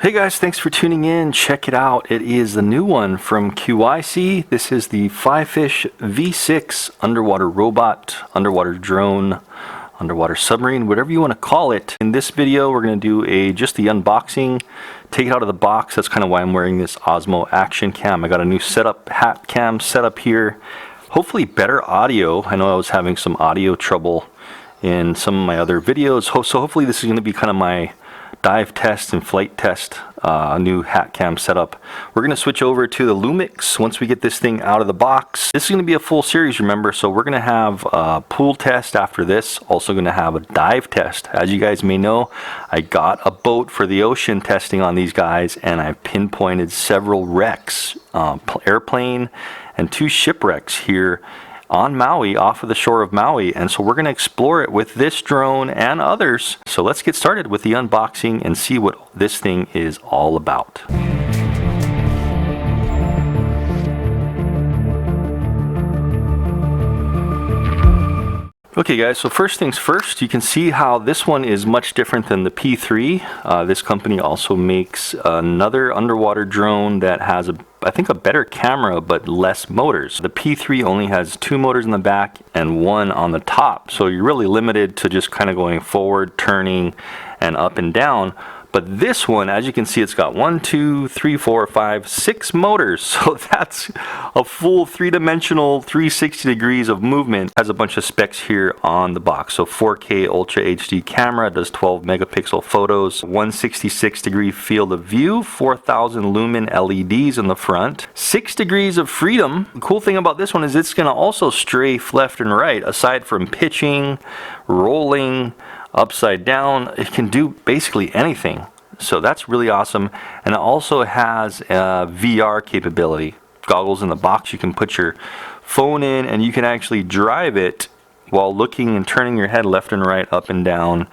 Hey guys, thanks for tuning in. Check it out. It is the new one from QYSEA. This is the FiFish V6 underwater robot, underwater drone, underwater submarine, whatever you want to call it. In this video, we're going to do just the unboxing, take it out of the box. That's kind of why I'm wearing this Osmo Action Cam. I got a new hat cam setup here. Hopefully better audio. I know I was having some audio trouble in some of my other videos. So hopefully this is going to be kind of my dive test and flight test new hat cam setup. We're going to switch over to the Lumix once we get this thing out of the box. This is going to be a full series, remember, so we're going to have a pool test after this, also going to have a dive test. As you guys may know, I got a boat for the ocean testing on these guys, and I pinpointed several wrecks, airplane and 2 shipwrecks here on Maui, off of the shore of Maui, and so we're going to explore it with this drone and others. So let's get started with the unboxing and see what this thing is all about. Okay guys, so first things first, you can see how this one is much different than the P3. This company also makes another underwater drone that has I think a better camera but less motors. The P3 only has 2 motors in the back and 1 on the top, so you're really limited to just kind of going forward, turning, and up and down. But this one, as you can see, it's got 1, 2, 3, 4, 5, 6 motors. So that's a full 3-dimensional 360 degrees of movement. Has a bunch of specs here on the box. So 4K Ultra HD camera, does 12 megapixel photos, 166 degree field of view, 4,000 lumen LEDs in the front, 6 degrees of freedom. The cool thing about this one is it's going to also strafe left and right. Aside from pitching, rolling, upside down, it can do basically anything. So that's really awesome. And it also has VR capability. Goggles in the box, you can put your phone in and you can actually drive it while looking and turning your head left and right, up and down,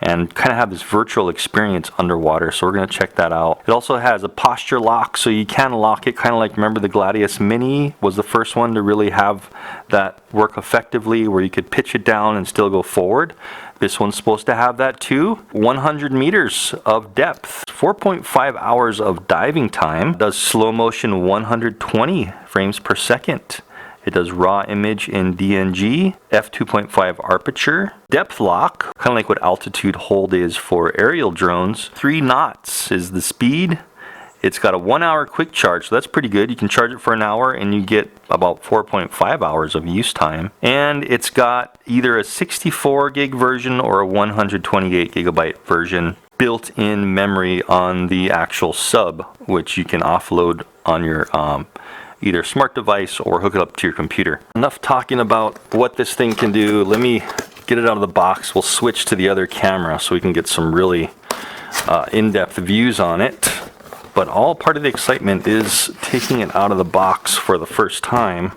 and kind of have this virtual experience underwater. So we're going to check that out. It also has a posture lock, so you can lock it, kind of like, remember the Gladius Mini was the first one to really have that work effectively, where you could pitch it down and still go forward. This one's supposed to have that too. 100 meters of depth, 4.5 hours of diving time, does slow motion 120 frames per second. It does raw image in DNG, f2.5 aperture, depth lock, kind of like what altitude hold is for aerial drones. 3 knots is the speed. It's got a 1-hour quick charge, so that's pretty good. You can charge it for an hour and you get about 4.5 hours of use time. And it's got either a 64 gig version or a 128 gigabyte version, built-in memory on the actual sub, which you can offload on your either smart device or hook it up to your computer. Enough talking about what this thing can do. Let me get it out of the box. We'll switch to the other camera so we can get some really in-depth views on it. But all part of the excitement is taking it out of the box for the first time.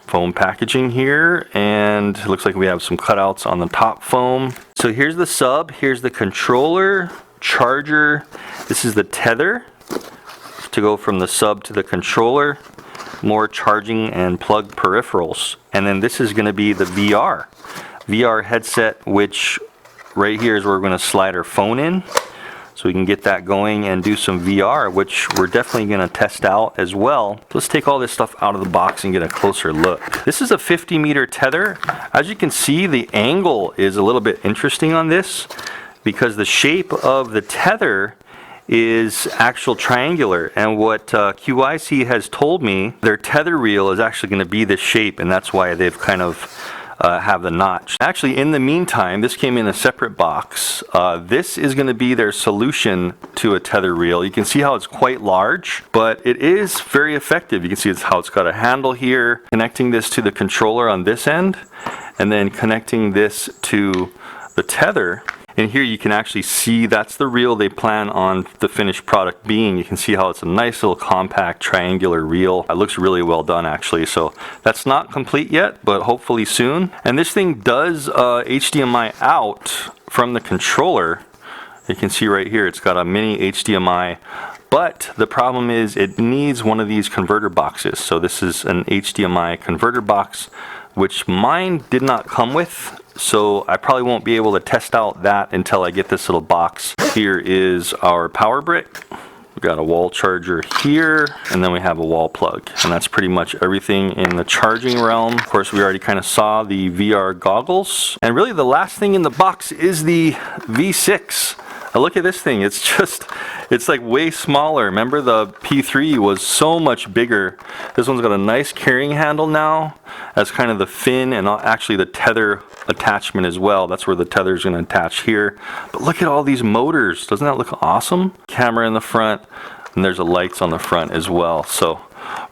Foam packaging here, and it looks like we have some cutouts on the top foam. So here's the sub, here's the controller, charger. This is the tether to go from the sub to the controller. More charging and plug peripherals. And then this is going to be the VR headset, which right here is where we're going to slide our phone in. So we can get that going and do some VR, which we're definitely going to test out as well. Let's take all this stuff out of the box and get a closer look. This is a 50-meter tether. As you can see, the angle is a little bit interesting on this because the shape of the tether is actual triangular, and what QYSEA has told me, their tether reel is actually going to be this shape, and that's why they've kind of have the notch. Actually, in the meantime, this came in a separate box. This is going to be their solution to a tether reel. You can see how it's quite large, but it is very effective. You can see how it's got a handle here, connecting this to the controller on this end, and then connecting this to the tether. And here you can actually see that's the reel they plan on the finished product being. You can see how it's a nice little compact triangular reel. It looks really well done actually. So that's not complete yet, but hopefully soon. And this thing does HDMI out from the controller. You can see right here it's got a mini HDMI, but the problem is it needs one of these converter boxes. So this is an HDMI converter box which mine did not come with. So I probably won't be able to test out that until I get this little box. Here is our power brick. We've got a wall charger here, and then we have a wall plug. And that's pretty much everything in the charging realm. Of course, we already kind of saw the VR goggles. And really the last thing in the box is the V6. Now look at this thing, it's like way smaller. Remember the P3 was so much bigger. This one's got a nice carrying handle now as kind of the fin and actually the tether attachment as well. That's where the tether is going to attach here. But look at all these motors. Doesn't that look awesome? Camera in the front, and there's the lights on the front as well. So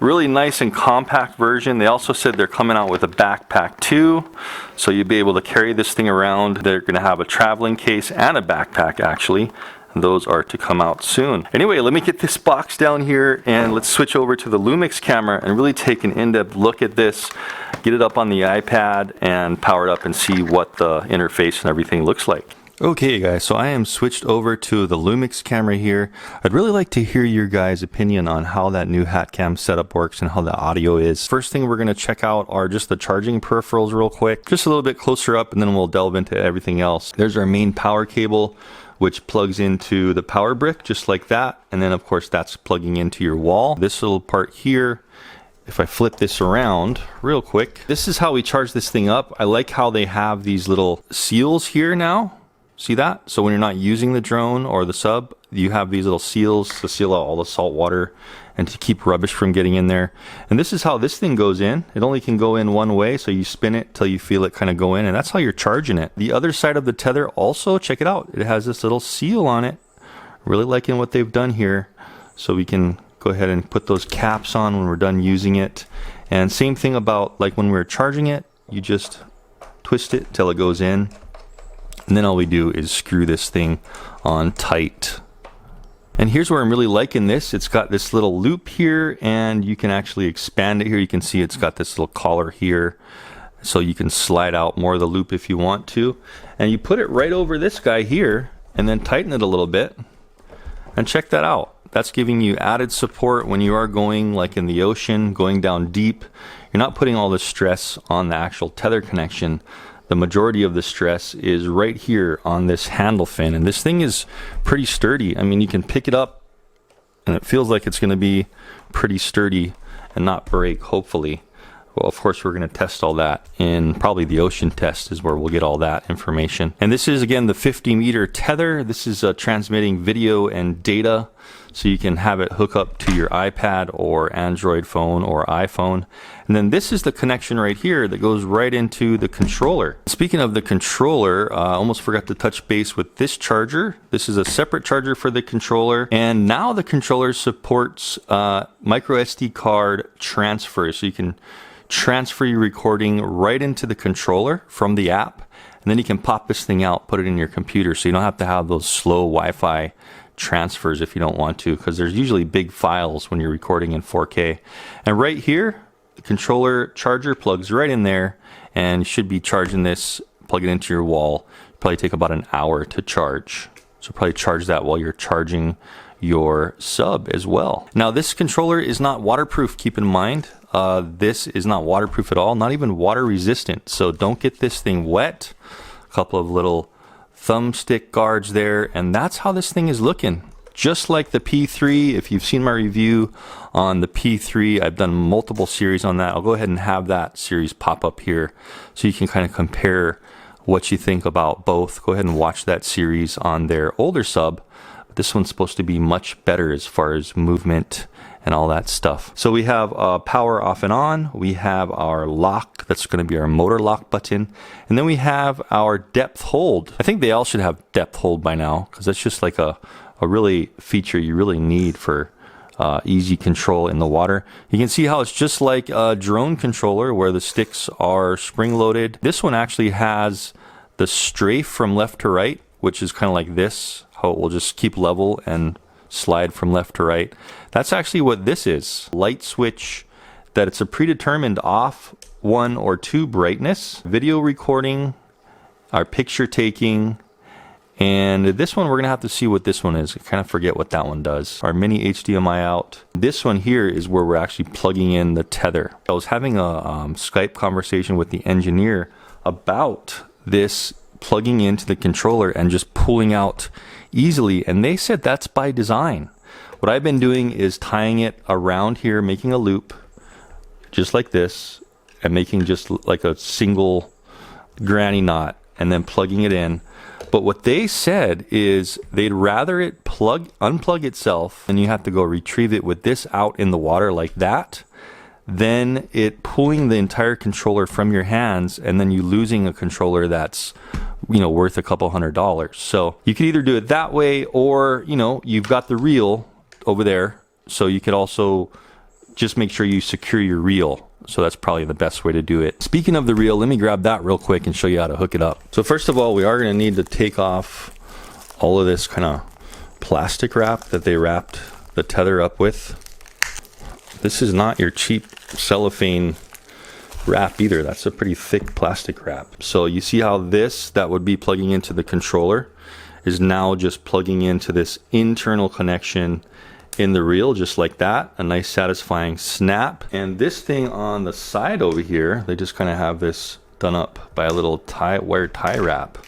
really nice and compact version. They also said they're coming out with a backpack too, so you'll be able to carry this thing around. They're going to have a traveling case and a backpack actually. Those are to come out soon. Anyway, let me get this box down here and let's switch over to the Lumix camera and really take an in-depth look at this, get it up on the iPad and power it up and see what the interface and everything looks like. Okay guys, so I am switched over to the Lumix camera here. I'd really like to hear your guys' opinion on how that new hat cam setup works and how the audio is. First thing we're going to check out are just the charging peripherals real quick, just a little bit closer up, and then we'll delve into everything else. There's our main power cable, which plugs into the power brick just like that, and then of course that's plugging into your wall. This little part here, if I flip this around real quick, this is how we charge this thing up. I like how they have these little seals here now. See that? So when you're not using the drone or the sub, you have these little seals to seal out all the salt water and to keep rubbish from getting in there. And this is how this thing goes in. It only can go in one way, so you spin it till you feel it kind of go in, and that's how you're charging it. The other side of the tether also, check it out. It has this little seal on it. Really liking what they've done here. So we can go ahead and put those caps on when we're done using it. And same thing about like when we're charging it, you just twist it till it goes in. And then all we do is screw this thing on tight. And here's where I'm really liking this. It's got this little loop here, and you can actually expand it here. You can see it's got this little collar here, so you can slide out more of the loop if you want to. And you put it right over this guy here, and then tighten it a little bit. And check that out. That's giving you added support when you are going like in the ocean, going down deep. You're not putting all the stress on the actual tether connection. The majority of the stress is right here on this handle fin, and this thing is pretty sturdy. I mean, you can pick it up and it feels like it's going to be pretty sturdy and not break, hopefully. Well, of course, we're going to test all that in probably the ocean test is where we'll get all that information. And this is, again, the 50-meter tether. This is transmitting video and data, so you can have it hook up to your iPad or Android phone or iPhone. And then this is the connection right here that goes right into the controller. Speaking of the controller, I almost forgot to touch base with this charger. This is a separate charger for the controller. And now the controller supports micro SD card transfer, so you can transfer your recording right into the controller from the app, and then you can pop this thing out, put it in your computer, so you don't have to have those slow Wi-Fi transfers if you don't want to, because there's usually big files when you're recording in 4K. And right here, the controller charger plugs right in there, and you should be charging this, plug it into your wall. Probably take about an hour to charge, so probably charge that while you're charging your sub as well. Now this controller is not waterproof, keep in mind. This is not waterproof at all, not even water resistant, so don't get this thing wet. A couple of little thumbstick guards there, and that's how this thing is looking. Just like the P3, if you've seen my review on the P3, I've done multiple series on that. I'll go ahead and have that series pop up here so you can kind of compare what you think about both. Go ahead and watch that series on their older sub. This one's supposed to be much better as far as movement and all that stuff. So we have power off and on. We have our lock. That's going to be our motor lock button. And then we have our depth hold. I think they all should have depth hold by now, because that's just like a really feature you really need for easy control in the water. You can see how it's just like a drone controller where the sticks are spring loaded. This one actually has the strafe from left to right, which is kind of like this, how it will just keep level and slide from left to right. That's actually what this is. Light switch, that it's a predetermined off 1 or 2 brightness, video recording, our picture taking, And this one, we're gonna have to see what this one is. I kind of forget what that one does. Our mini HDMI out. This one here is where we're actually plugging in the tether. I was having a Skype conversation with the engineer about this plugging into the controller and just pulling out easily, and they said that's by design. What I've been doing is tying it around here, making a loop just like this, and making just like a single granny knot, and then plugging it in. But what they said is they'd rather it unplug itself, and you have to go retrieve it with this out in the water like that, than it pulling the entire controller from your hands and then you losing a controller that's, you know, worth a couple $100. So you could either do it that way, or, you know, you've got the reel over there, so you could also just make sure you secure your reel. So that's probably the best way to do it. Speaking of the reel, let me grab that real quick and show you how to hook it up. So first of all, we are going to need to take off all of this kind of plastic wrap that they wrapped the tether up with. This is not your cheap cellophane wrap either. That's a pretty thick plastic wrap. So you see how this, that would be plugging into the controller, is now just plugging into this internal connection in the reel, just like that. A nice satisfying snap. And this thing on the side over here, they just kind of have this done up by a little wire tie wrap.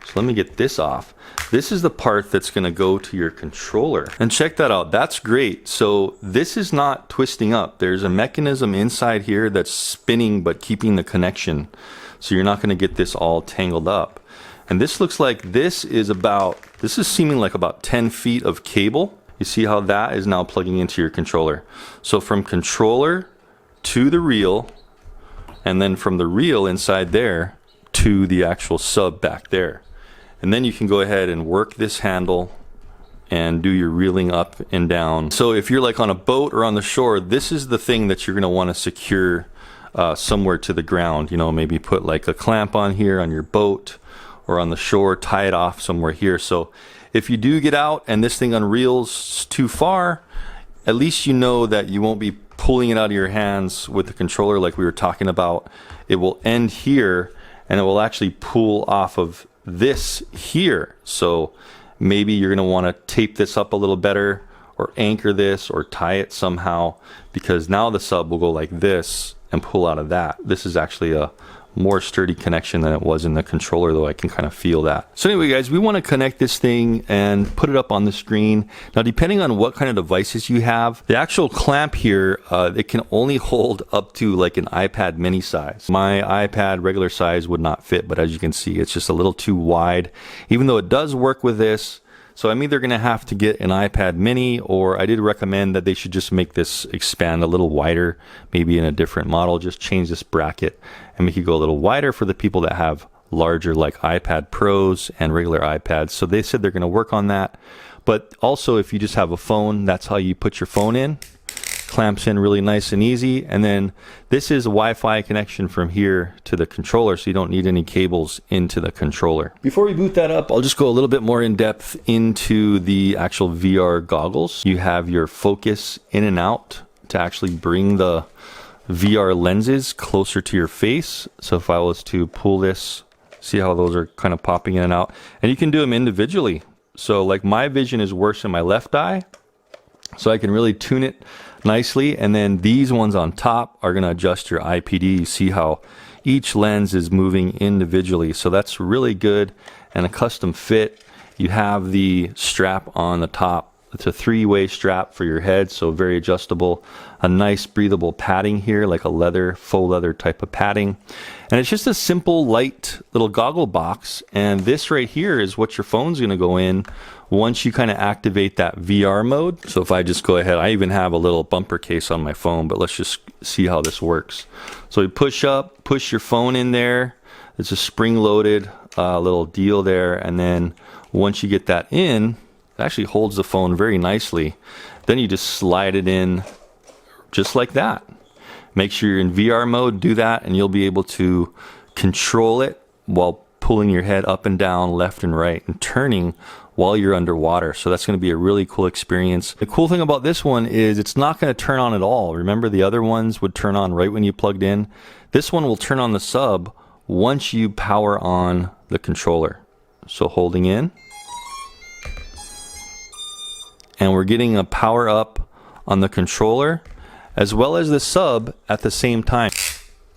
So let me get this off. This is the part that's going to go to your controller. And check that out. That's great. So this is not twisting up. There's a mechanism inside here that's spinning but keeping the connection. So you're not going to get this all tangled up. And this looks like this is seeming like about 10 feet of cable. You see how that is now plugging into your controller. So from controller to the reel, and then from the reel inside there to the actual sub back there. And then you can go ahead and work this handle and do your reeling up and down. So if you're like on a boat or on the shore, this is the thing that you're gonna wanna secure somewhere to the ground. You know, maybe put like a clamp on here on your boat, or on the shore, tie it off somewhere here. So if you do get out and this thing unreels too far, at least you know that you won't be pulling it out of your hands with the controller like we were talking about. It will end here, and it will actually pull off of this here. So maybe you're going to want to tape this up a little better, or anchor this, or tie it somehow, because now the sub will go like this and pull out of that. This is actually a more sturdy connection than it was in the controller, though I can kind of feel that. So anyway, guys, we want to connect this thing and put it up on the screen. Now, depending on what kind of devices you have, the actual clamp here, it can only hold up to like an iPad mini size. My iPad regular size would not fit, but as you can see, it's just a little too wide, even though it does work with this. So I'm either going to have to get an iPad mini, or I did recommend that they should just make this expand a little wider, maybe in a different model. Just change this bracket and make it go a little wider for the people that have larger like iPad Pros and regular iPads. So they said they're going to work on that. But also, if you just have a phone, that's how you put your phone in. Clamps in really nice and easy. And then this is a Wi-Fi connection from here to the controller, so you don't need any cables into the controller. Before we boot that up, I'll just go a little bit more in depth into the actual VR goggles. You have your focus in and out to actually bring the VR lenses closer to your face. So if I was to pull this, see how those are kind of popping in and out, and you can do them individually. So like my vision is worse in my left eye, so I can really tune it nicely. And then these ones on top are going to adjust your IPD. You see how each lens is moving individually, so that's really good. And a custom fit. You have the strap on the top. It's a 3-way strap for your head, so very adjustable. A nice breathable padding here, like a leather, faux leather type of padding. And it's just a simple, light little goggle box. And this right here is what your phone's going to go in once you kind of activate that VR mode. So if I just go ahead, I even have a little bumper case on my phone, but let's just see how this works. So you push up, push your phone in there. It's a spring-loaded little deal there. And then once you get that in, it actually holds the phone very nicely. Then you just slide it in just like that. Make sure you're in VR mode, do that, and you'll be able to control it while pulling your head up and down, left and right, and turning while you're underwater. So that's going to be a really cool experience. The cool thing about this one is it's not going to turn on at all. Remember, the other ones would turn on right when you plugged in. This one will turn on the sub once you power on the controller. So holding in. And we're getting a power up on the controller as well as the sub at the same time.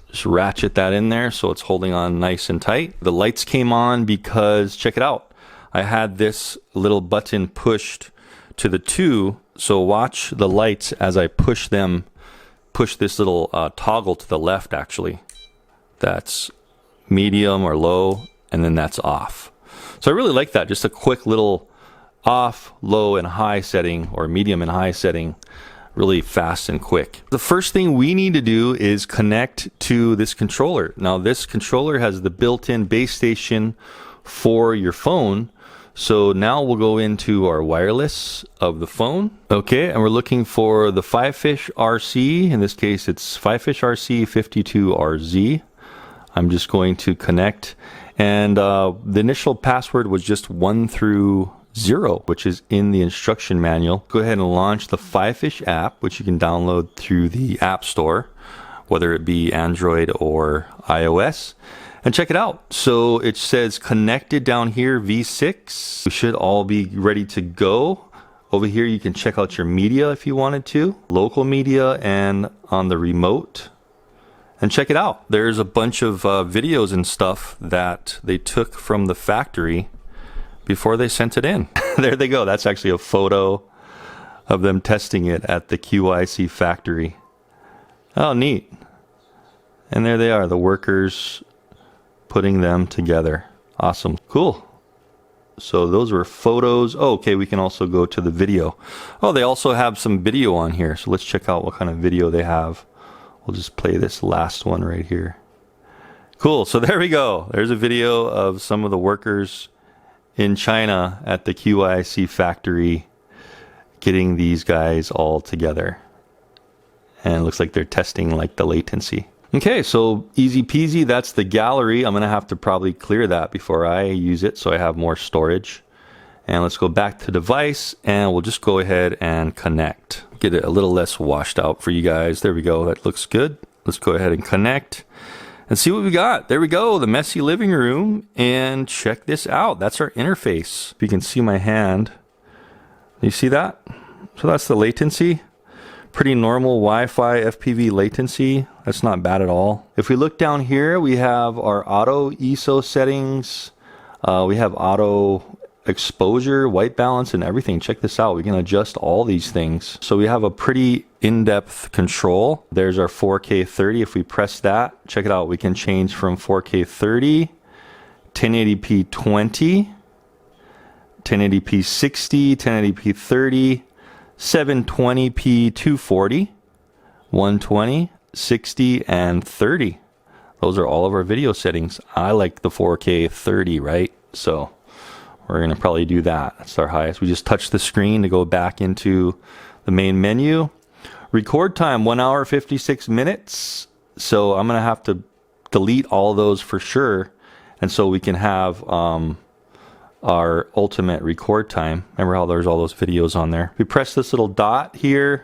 Just ratchet that in there so it's holding on nice and tight. The lights came on because, check it out, I had this little button pushed to the 2, so watch the lights as I push this little toggle to the left actually. That's medium or low, and then that's off. So I really like that, just a quick little off, low, and high setting, or medium and high setting, really fast and quick. The first thing we need to do is connect to this controller. Now this controller has the built-in base station for your phone. So now we'll go into our wireless of the phone. Okay, and we're looking for the FiFish RC. In this case, it's FiFish RC 52RZ. I'm just going to connect. And the initial password was just 1 through 0, which is in the instruction manual. Go ahead and launch the FiFish app, which you can download through the App Store, whether it be Android or iOS. And check it out. So it says connected down here, V6. We should all be ready to go. Over here, you can check out your media if you wanted to, local media and on the remote. And check it out. There's a bunch of videos and stuff that they took from the factory before they sent it in. There they go. That's actually a photo of them testing it at the QYSEA factory. Oh, neat. And there they are, the workers putting them together. Awesome. Cool. So those were photos. Oh, okay, we can also go to the video. Oh, they also have some video on here. So let's check out what kind of video they have. We'll just play this last one right here. Cool. So there we go. There's a video of some of the workers in China at the QYSEA factory getting these guys all together. And it looks like they're testing like the latency. Okay, so easy peasy, that's the gallery. I'm gonna have to probably clear that before I use it so I have more storage. And let's go back to device and we'll just go ahead and connect. Get it a little less washed out for you guys. There we go, that looks good. Let's go ahead and connect and see what we got. There we go, the messy living room. And check this out, that's our interface. If you can see my hand, you see that? So that's the latency. Pretty normal Wi-Fi FPV latency. That's not bad at all. If we look down here, we have our auto ISO settings. We have auto exposure, white balance, and everything. Check this out. We can adjust all these things. So we have a pretty in-depth control. There's our 4K 30. If we press that, check it out. We can change from 4K 30, 1080p 20, 1080p 60, 1080p 30, 720p 240, 120, 60, and 30. Those are all of our video settings. I like the 4K 30, right? So we're gonna probably do that. That's our highest. We just touch the screen to go back into the main menu. Record time, 1 hour, 56 minutes. So I'm gonna have to delete all those for sure. And so we can have our ultimate record time. Remember how there's all those videos on there? We press this little dot here.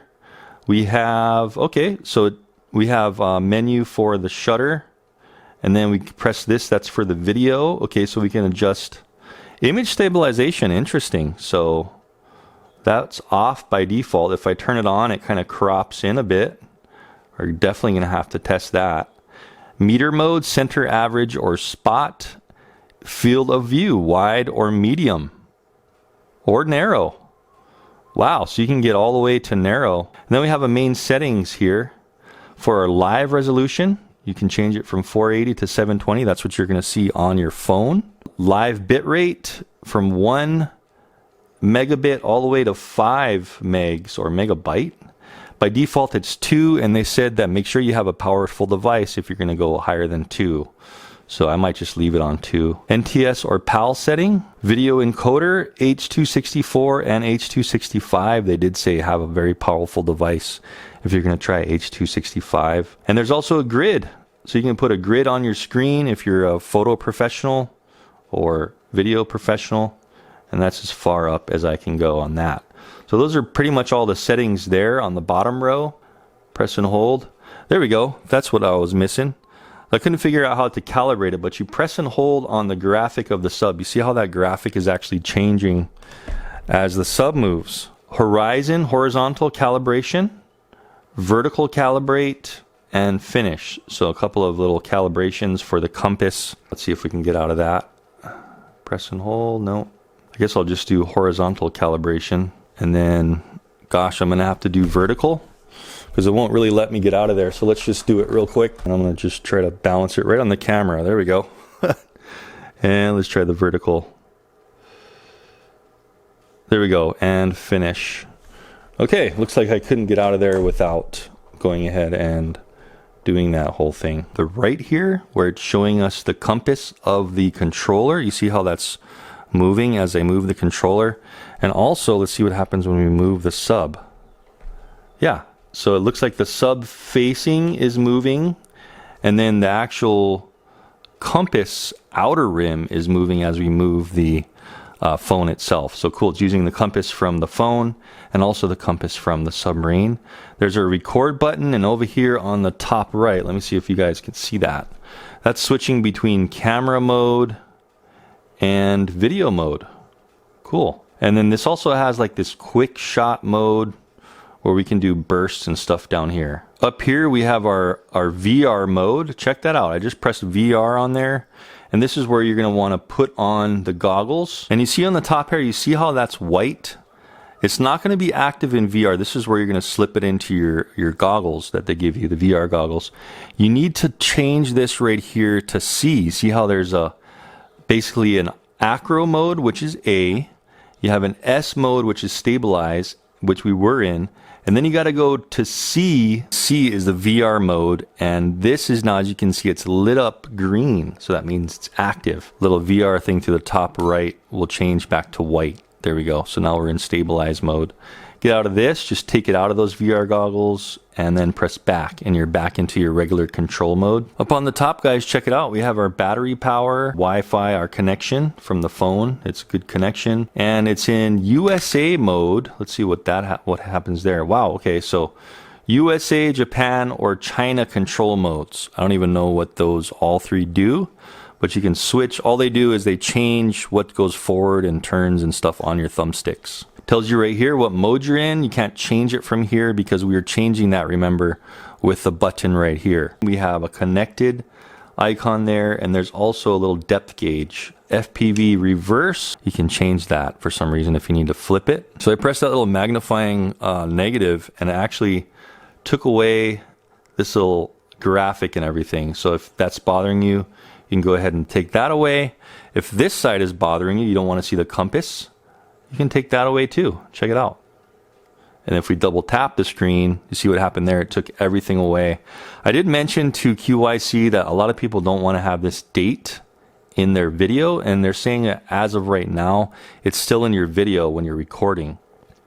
We have, okay, so we have a menu for the shutter. And then we press this, that's for the video. Okay, so we can adjust image stabilization. Interesting. So that's off by default. If I turn it on, it kind of crops in a bit. We're definitely going to have to test that. Meter mode, center, average, or spot. Field of view, wide or medium or narrow. Wow, so you can get all the way to narrow. And then we have a main settings here for our live resolution. You can change it from 480 to 720. That's what you're going to see on your phone. Live bitrate from 1 megabit all the way to 5 megs or megabyte. By default, it's 2, and they said that make sure you have a powerful device if you're going to go higher than 2. So I might just leave it on 2. NTS or PAL setting, video encoder, H.264 and H.265. They did say have a very powerful device if you're going to try H.265. And there's also a grid. So you can put a grid on your screen if you're a photo professional or video professional. And that's as far up as I can go on that. So those are pretty much all the settings there on the bottom row. Press and hold. There we go. That's what I was missing. I couldn't figure out how to calibrate it, but you press and hold on the graphic of the sub. You see how that graphic is actually changing as the sub moves. Horizontal calibration, vertical calibrate, and finish. So a couple of little calibrations for the compass. Let's see if we can get out of that. Press and hold, no. I guess I'll just do horizontal calibration. And then, gosh, I'm gonna have to do vertical because it won't really let me get out of there. So let's just do it real quick. And I'm gonna just try to balance it right on the camera. There we go. And let's try the vertical. There we go, and finish. Okay, looks like I couldn't get out of there without going ahead and doing that whole thing. The right here, where it's showing us the compass of the controller, you see how that's moving as I move the controller? And also, let's see what happens when we move the sub. Yeah, so it looks like the sub facing is moving, and then the actual compass outer rim is moving as we move the phone itself. So cool, it's using the compass from the phone and also the compass from the submarine. There's a record button, and over here on the top right, let me see if you guys can see that. That's switching between camera mode and video mode. Cool. And then this also has like this quick shot mode where we can do bursts and stuff down here. Up here we have our VR mode. Check that out. I just pressed VR on there. And this is where you're going to want to put on the goggles. And you see on the top here, you see how that's white? It's not going to be active in VR. This is where you're going to slip it into your goggles that they give you, the VR goggles. You need to change this right here to C. See how there's basically an acro mode, which is A. You have an S mode, which is stabilize, which we were in. And then you got to go to C. C is the VR mode. And this is now, as you can see, it's lit up green. So that means it's active. Little VR thing to the top right will change back to white. There we go. So now we're in stabilize mode. Get out of this, just take it out of those VR goggles and then press back and you're back into your regular control mode. Up on the top, guys, check it out. We have our battery power, Wi-Fi, our connection from the phone. It's a good connection and it's in USA mode. Let's see what what happens there. Wow. Okay. So USA, Japan, or China control modes. I don't even know what those all three do, but you can switch. All they do is they change what goes forward and turns and stuff on your thumbsticks. Tells you right here what mode you're in. You can't change it from here because we are changing that, remember, with the button right here. We have a connected icon there, and there's also a little depth gauge. FPV reverse, you can change that for some reason if you need to flip it. So I pressed that little magnifying negative, and it actually took away this little graphic and everything. So if that's bothering you, you can go ahead and take that away. If this side is bothering you, you don't want to see the compass, you can take that away too. Check it out. And if we double tap the screen, you see what happened there. It took everything away. I did mention to QYSEA that a lot of people don't want to have this date in their video, and they're saying that as of right now, it's still in your video when you're recording.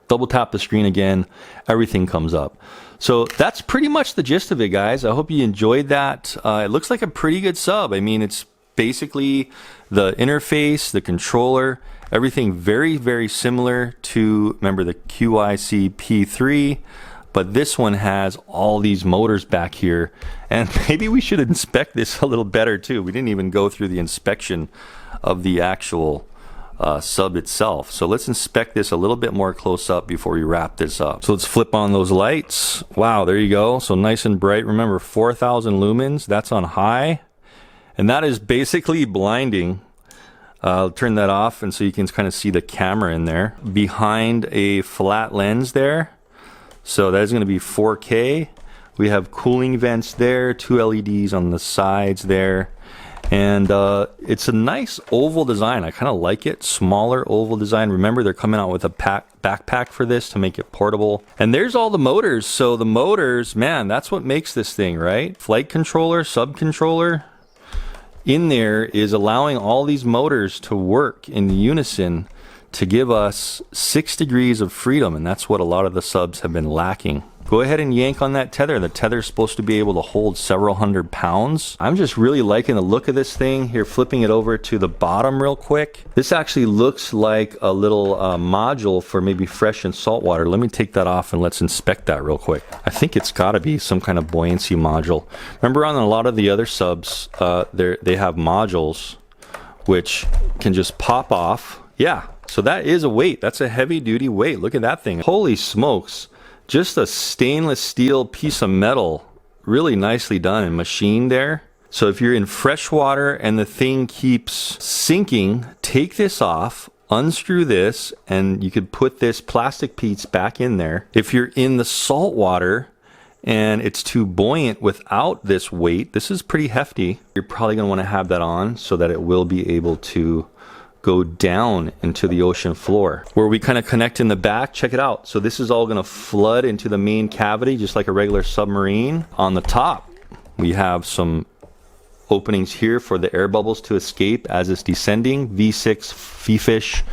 Double tap the screen again, everything comes up. So that's pretty much the gist of it, guys. I hope you enjoyed that. It looks like a pretty good sub. I mean, it's basically the interface, the controller, everything very, very similar to, remember, the QYSEA P3, but this one has all these motors back here. And maybe we should inspect this a little better too. We didn't even go through the inspection of the actual sub itself. So let's inspect this a little bit more close up before we wrap this up. So let's flip on those lights. Wow, there you go. So nice and bright. Remember, 4,000 lumens, that's on high. And that is basically blinding. I'll turn that off, and so you can kind of see the camera in there behind a flat lens there. So that is going to be 4K. We have cooling vents there, 2 LEDs on the sides there, and it's a nice oval design. I kind of like it. Smaller oval design. Remember, they're coming out with a backpack for this to make it portable. And there's all the motors. So the motors, man, that's what makes this thing, right? Flight controller, sub controller. In there is allowing all these motors to work in unison to give us 6 degrees of freedom, and that's what a lot of the subs have been lacking. Cool. go ahead and yank on that tether. The tether is supposed to be able to hold several hundred pounds. I'm just really liking the look of this thing. Here, flipping it over to the bottom real quick. This actually looks like a little module for maybe fresh and salt water. Let me take that off and let's inspect that real quick. I think it's got to be some kind of buoyancy module. Remember on a lot of the other subs, they have modules which can just pop off. Yeah, so that is a weight. That's a heavy duty weight. Look at that thing. Holy smokes. Just a stainless steel piece of metal. Really nicely done and machined there. So if you're in fresh water and the thing keeps sinking, take this off, unscrew this, and you could put this plastic piece back in there. If you're in the salt water and it's too buoyant without this weight, this is pretty hefty. You're probably gonna wanna have that on so that it will be able to go down into the ocean floor. Where we kind of connect in the back, check it out. So this is all gonna flood into the main cavity just like a regular submarine. On the top, we have some openings here for the air bubbles to escape as it's descending. V6 FiFish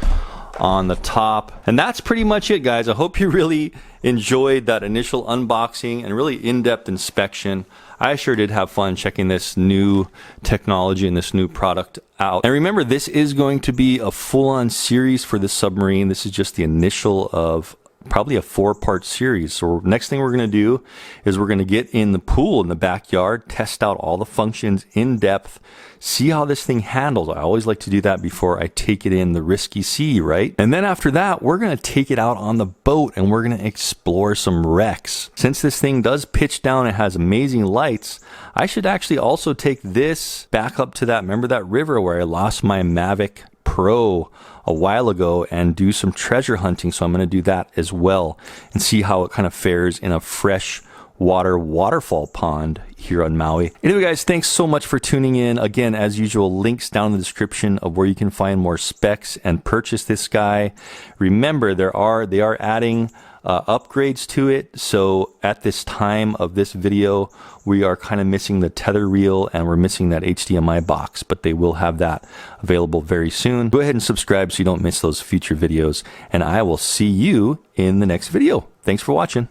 on the top. And that's pretty much it, guys. I hope you really enjoyed that initial unboxing and really in-depth inspection. I sure did have fun checking this new technology and this new product out. And remember, this is going to be a full-on series for the submarine. This is just the initial of probably a 4-part series. So next thing we're going to do is we're going to get in the pool in the backyard, test out all the functions in depth, see how this thing handles. I always like to do that before I take it in the risky sea, right? And then after that, we're going to take it out on the boat and we're going to explore some wrecks. Since this thing does pitch down and has amazing lights, I should actually also take this back up to that, remember that river where I lost my Mavic Pro a while ago, and do some treasure hunting. So I'm going to do that as well and see how it kind of fares in a fresh water waterfall pond here on Maui. Anyway, guys, thanks so much for tuning in. Again, as usual, links down in the description of where you can find more specs and purchase this guy. Remember, they are adding upgrades to it. So at this time of this video, we are kind of missing the Tether Reel and we're missing that HDMI box, but they will have that available very soon. Go ahead and subscribe so you don't miss those future videos, and I will see you in the next video. Thanks for watching.